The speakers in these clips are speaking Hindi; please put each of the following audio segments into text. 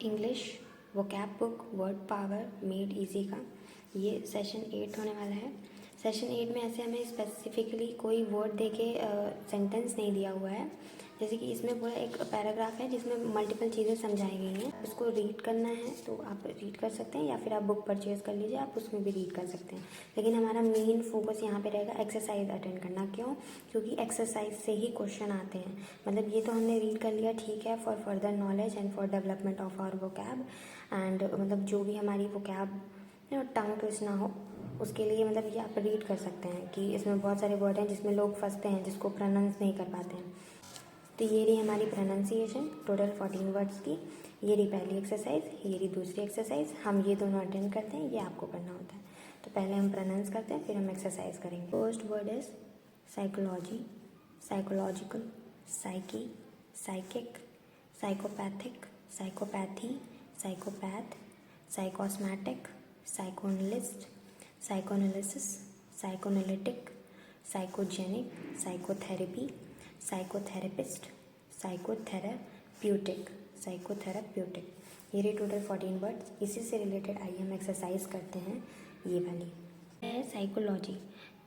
English vocab book word power made easy का ये सेशन 8 होने वाला है। सेशन 8 में ऐसे हमें स्पेसिफिकली कोई वर्ड देके सेंटेंस नहीं दिया हुआ है। जैसे कि इसमें पूरा एक पैराग्राफ है जिसमें मल्टीपल चीज़ें समझाई गई हैं। इसको रीड करना है तो आप रीड कर सकते हैं या फिर आप बुक परचेज़ कर लीजिए, आप उसमें भी रीड कर सकते हैं। लेकिन हमारा मेन फोकस यहाँ पे रहेगा एक्सरसाइज अटेंड करना। क्यों? क्योंकि एक्सरसाइज से ही क्वेश्चन आते हैं। मतलब ये तो हमने रीड कर लिया, ठीक है, for further knowledge and for development of our vocab and मतलब जो भी हमारी वोकैब टंग ट्विस्ट ना हो उसके लिए मतलब ये आप रीड कर सकते हैं कि इसमें बहुत सारे वर्ड हैं जिसमें लोग फंसते हैं, जिसको प्रोनाउंस नहीं कर पाते हैं। तो ये रही हमारी प्रोनाउंसिएशन टोटल 14 वर्ड्स की। ये रही पहली एक्सरसाइज, ये रही दूसरी एक्सरसाइज। हम ये दोनों अटेंड करते हैं, ये आपको करना होता है। तो पहले हम प्रोनाउंस करते हैं, फिर हम एक्सरसाइज करेंगे। First word is psychology, psychological, psyche, psychic, psychopathic, psychopathy, psychopath, psychosomatic, psychoanalyst, psychoanalysis, psychoanalytic, psychogenic, psychotherapy, psychotherapist, psychotherapeutic, psychotherapeutic. ये रही टोटल 14 वर्ड्स। इसी से रिलेटेड आइए हम एक्सरसाइज करते हैं। ये वाली है साइकोलॉजी।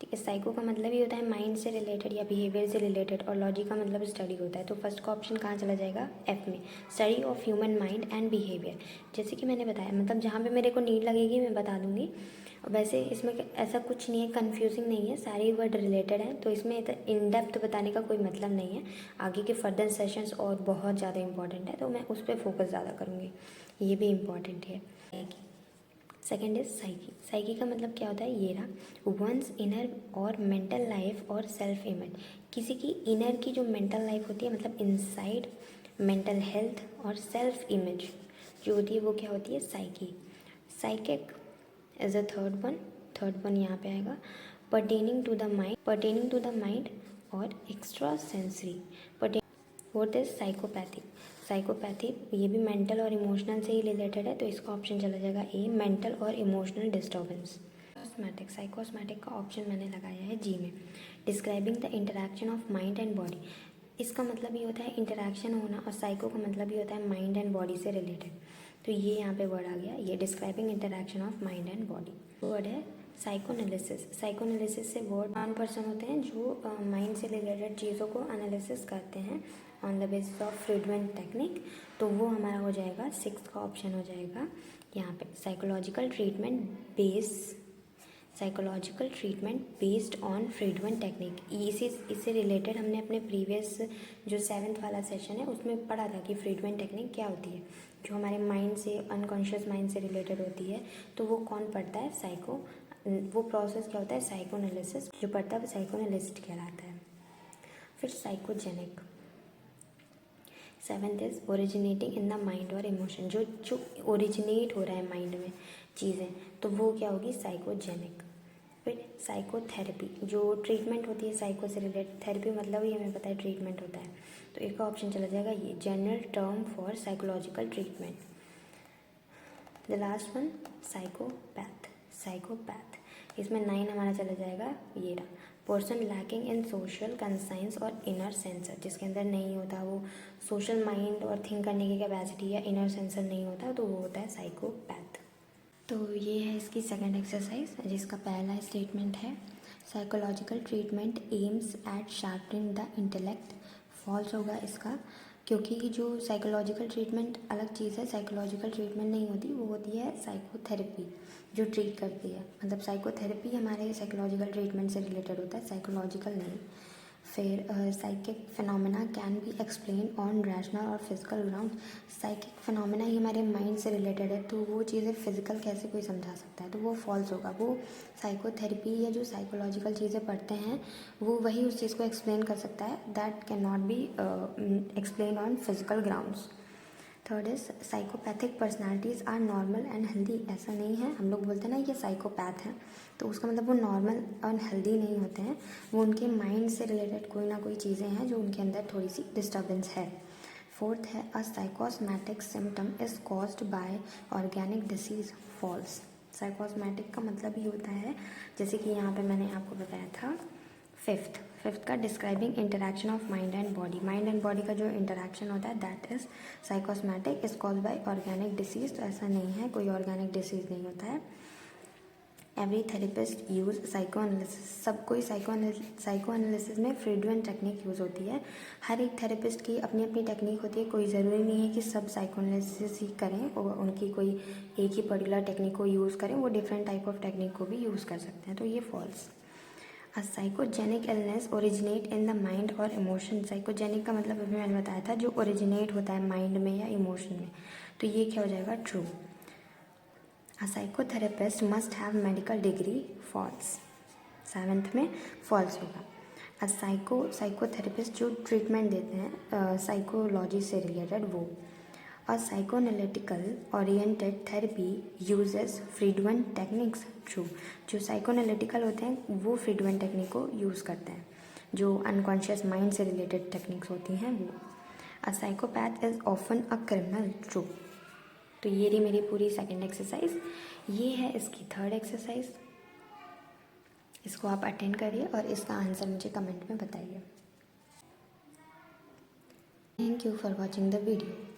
ठीक है, साइको का मतलब ही होता है माइंड से रिलेटेड या बिहेवियर से रिलेटेड, और लॉजी का मतलब स्टडी होता है। तो फर्स्ट का ऑप्शन कहाँ चला जाएगा? एफ में, study of human mind and behaviour. जैसे कि मैंने बताया, मतलब जहाँ पे मेरे को नीड लगेगी मैं बता दूंगी। वैसे इसमें ऐसा कुछ नहीं है, कंफ्यूजिंग नहीं है, सारे वर्ड रिलेटेड हैं। तो इसमें इन डेप्थ बताने का कोई मतलब नहीं है। आगे के फर्दर सेशंस और बहुत ज़्यादा इंपॉर्टेंट है, तो मैं उस पर फोकस ज़्यादा करूँगी। ये भी इम्पॉर्टेंट है। Second is psyche. साइकी का मतलब क्या होता है? ये रहा, वंस इनर और मेंटल लाइफ और सेल्फ इमेज। किसी की इनर की जो मेंटल लाइफ होती है, मतलब इनसाइड, मेंटल हेल्थ और सेल्फ इमेज जो होती है वो क्या होती है? Psyche. Psychic is a third one यहाँ पे आएगा। पर्टेनिंग टू द माइंड और extra sensory. What is psychopathic? Psychopathic ये भी मेंटल और इमोशनल से ही रिलेटेड है, तो इसका ऑप्शन चला जाएगा ए, मेंटल और इमोशनल डिस्टर्बेंस। साइकोसमैटिक का ऑप्शन मैंने लगाया है जी में। Describing the interaction of mind and body. इसका मतलब ये होता है इंटरेक्शन होना, और साइको का मतलब ये होता है माइंड एंड बॉडी से रिलेटेड। तो ये यहाँ पे वर्ड आ गया, ये describing interaction of mind and body. Word है साइकोएनालिसिस। साइकोएनालिसिस से वर्ड वन पर्सन होते हैं जो माइंड से रिलेटेड चीज़ों को एनालिसिस करते हैं on the basis of Freudian technique. तो वो हमारा हो जाएगा, 6 का ऑप्शन हो जाएगा यहाँ पे, psychological treatment based on Freudian technique. इससे रिलेटेड हमने अपने प्रीवियस जो 7th वाला सेशन है उसमें पढ़ा था कि फ्रीडमेंट टेक्निक क्या होती है, जो हमारे माइंड से, अनकॉन्शियस माइंड से रिलेटेड होती है। तो वो कौन पढ़ता है? साइको। वो प्रोसेस क्या होता है? साइकोएनालिसिस। जो पढ़ता है वो साइकोएनालिस्ट कहलाता है। फिर psychogenic. 7th is originating in the mind और इमोशन। जो ओरिजिनेट हो रहा है माइंड में चीज़ें, तो वो क्या होगी? साइकोजेनिक। फिर साइकोथेरेपी, जो ट्रीटमेंट होती है साइको से रिलेटेड। थेरेपी मतलब ही हमें पता है ट्रीटमेंट होता है, तो एक ऑप्शन चला जाएगा ये, general term for psychological treatment. The last one psychopath. इसमें 9 हमारा चला जाएगा ये रहा, person lacking in social conscience और इनर सेंसर। जिसके अंदर नहीं होता वो सोशल माइंड और थिंक करने की कैपेसिटी या इनर सेंसर नहीं होता, तो वो होता है साइकोपैथ। तो ये है इसकी सेकंड एक्सरसाइज, जिसका पहला स्टेटमेंट है psychological treatment aims at sharpening the intellect. False होगा इसका, क्योंकि जो साइकोलॉजिकल ट्रीटमेंट अलग चीज़ है, साइकोलॉजिकल ट्रीटमेंट नहीं होती, वो होती है साइकोथेरेपी जो ट्रीट करती है। मतलब साइकोथेरेपी हमारे साइकोलॉजिकल ट्रीटमेंट से रिलेटेड होता है, साइकोलॉजिकल नहीं। फिर psychic phenomena can be explain on rational और फिजिकल ग्राउंड। साइकिक फिनोमेना ही हमारे माइंड से रिलेटेड है, तो वो चीज़ें फिजिकल कैसे कोई समझा सकता है? तो वो फॉल्स होगा। वो साइकोथेरेपी या जो साइकोलॉजिकल चीज़ें पढ़ते हैं वो वही उस चीज़ को एक्सप्लेन कर सकता है, that can not be explain on physical grounds. Third is psychopathic personalities are normal and healthy. ऐसा नहीं है, हम लोग बोलते हैं ना ये साइकोपैथ है, तो उसका मतलब वो नॉर्मल और हेल्दी नहीं होते हैं, वो उनके माइंड से रिलेटेड कोई ना कोई चीज़ें हैं जो उनके अंदर थोड़ी सी डिस्टर्बेंस है। फोर्थ है a psychosomatic symptom is caused by organic disease. False. Psychosomatic का मतलब ही होता है, जैसे कि यहाँ पे मैंने आपको बताया था, फिफ्थ का describing interaction of mind and body. Mind and body का जो इंटरेक्शन होता है that is psychosomatic, is called by organic disease. तो ऐसा नहीं है, कोई ऑर्गेनिक डिसीज नहीं होता है। Every therapist use psycho analysis, सब कोई साइको एनालिसिस में फ्रीडुएंट टेक्निक यूज़ होती है। हर एक थेरेपिस्ट की अपनी अपनी टेक्निक होती है, कोई ज़रूरी नहीं है कि सब साइको एनालिसिस ही करें और उनकी कोई एक ही पर्टिकुलर टेक्निक को यूज़ करें, वो डिफरेंट टाइप ऑफ टेक्निक को भी यूज़ कर सकते हैं। तो ये false. A psychogenic illness originate in the mind और इमोशन। साइकोजेनिक का मतलब अभी मैंने बताया था, जो ओरिजिनेट होता है माइंड में या इमोशन में। तो ये क्या हो जाएगा, true. A psychotherapist must have medical degree, false. Seventh में फॉल्स होगा। अ साइकोथेरेपिस्ट जो ट्रीटमेंट देते हैं साइकोलॉजी से रिलेटेड वो। A psychoanalytical oriented therapy uses Freudian techniques, true. जो साइकोएनालिटिकल होते हैं वो फ्रीडुएंट टेक्निक को यूज़ करते हैं, जो अनकॉन्शियस माइंड से रिलेटेड टेक्निक्स होती हैं वो। अ psychopath is often a criminal, true. तो ये रही मेरी पूरी सेकंड एक्सरसाइज। ये है इसकी थर्ड एक्सरसाइज। इसको आप अटेंड करिए और इसका आंसर मुझे कमेंट में बताइए। Thank you for watching the video.